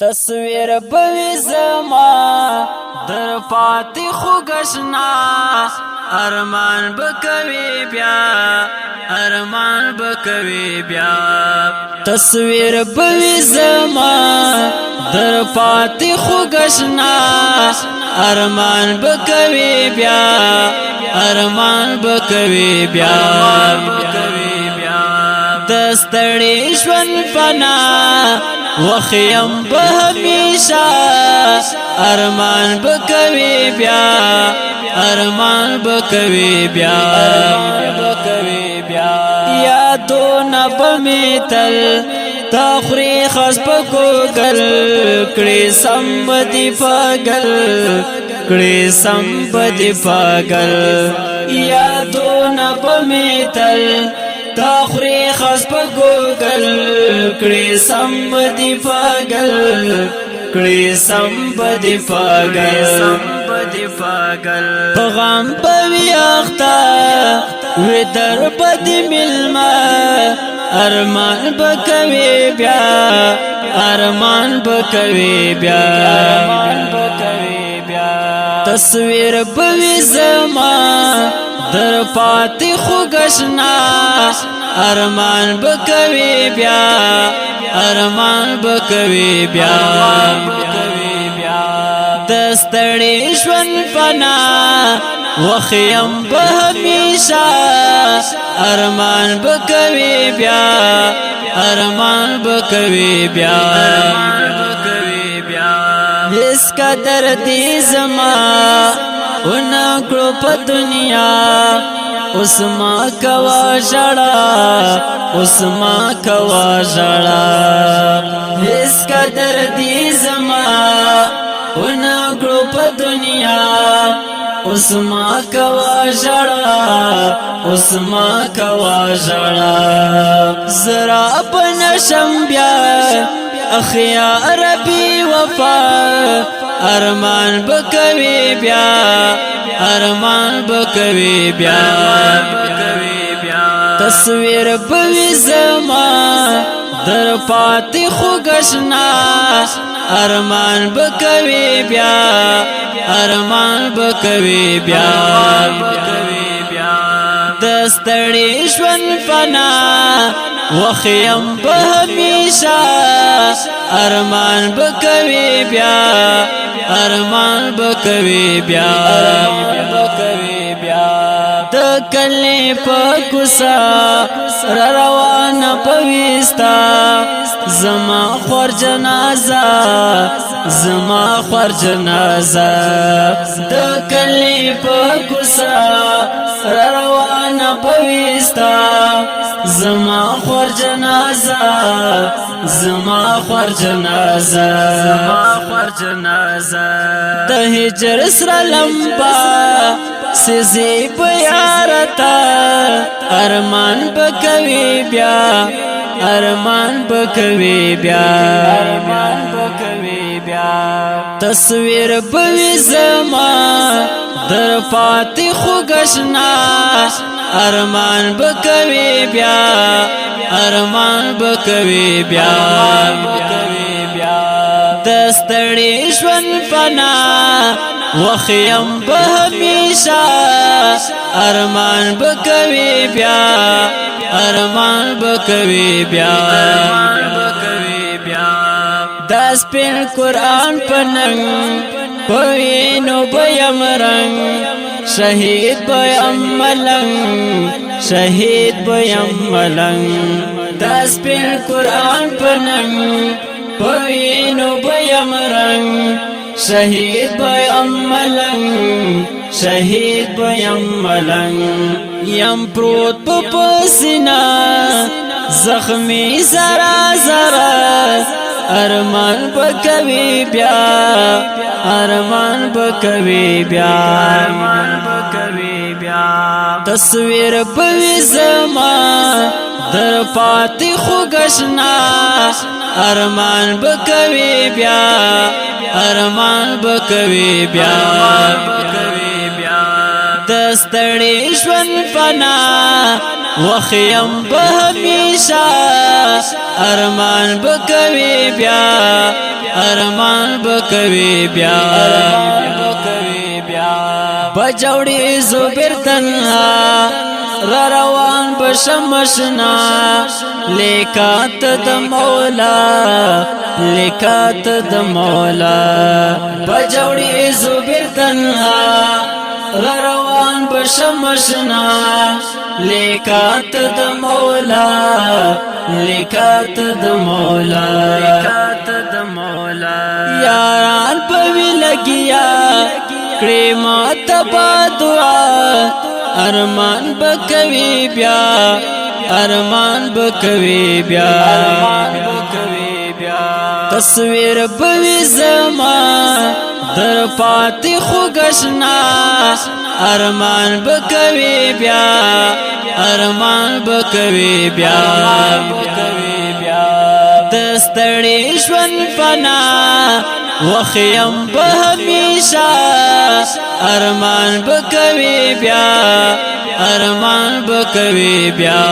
تصویر بوی زما در پاتی خوگشنا ارمان بکوی بیا ارمان بکوی بیا تصویر بوی زما در پاتی خوگشنا ارمان بکوی بیا ارمان بکوی بیا دستړي ژوند فنا وخیم به همیشه ارمان بکوي بیا ارمان بکوي بیا یادونه بمیتل تخری خس پکوگل کړي سم بدی پاگل کړي سم بدی پاگل یادونه بمیتل تخری خس پا گوگل کڑی سم دی پاگل کڑی سم دی پاگل پغام پوی اختا وی در بدی ملما ارمان بکوی بیا ارمان بکوی بیا تصویر بوی زما در پاتی خوگشنا ارمان بکوی بیا ارمان بکوی بیا دستړي ژوند فنا وخیم به همیشه ارمان بکوی بیا ارمان بکوی بیا اس قدر دی زما ونکړو په دنیا اوس ما کوا ژړا اوس ما کوا ژړا هیڅ قدر دی زما ونکړو په دنیا اوس ما کوا ژړا اوس ما کوا ژړا زرا بنشم بیا اخیا ربی وفا ارمان بکوی بیا ارمان بکوی بیا تصویر بوی زما در پاتی خوگشنا ارمان بکوی بیا ارمان بکوی بیا دستړي ژوند فنا وخیم به همیشه ارمان بکوی بیا ارمان بکوی بیا د کلی په کوسا را روان پويستا زما خور جنازه زما خور جنازه د کلی په کوسا را روان پويستا زما خور جنازه زما خور جنازه د هجر سره لمبا سزی بیارتا ارمان بکوی بیا ارمان بکوی بیا تصویر بوی زما در پاتی خوگشنا ارمان بکوی بیا ارمان بکوی بیا دستړي ژوند فنا وخیم به همیشه ارمان بکوی بیا ارمان بکوی بیا داس پین قرآن پننگ پوینو بیم رنگ شهید بیم ملنگ شهید بیم ملنگ داس پین قرآن پننگ پوینو بیم رنگ شهید بیم ملنگ شهید بیم ملنگ یم پروت پسینا زخمی زرا زرا ارمان بکوی بیا ارمان بکوی بیا تصویر بوی زما در پاتی خوگشنا ارمان بکوی بیا ارمان بکوی بیا دستړي ژوند فنا وخیم به همیشه ارمان بکوي بیا ارمان بکوي بیا بجوړي زبر تنها را روان بشمشنا لیکات د مولا لیکات د مولا بجوړي زبر تنها را روان بشمشنا لیکات د مولا لیکات د مولا یاران پوی لگیا کړي مات دعا ارمان بکوي بیا ارمان بکوي بیا تصویر بوي زما در پاتې خوګشنا ارمان بکوي بیا ارمان بکوي بیا دستړي ژوند فنا وخیم به همیشه ارمان بکوي بیا ارمان بکوي بیا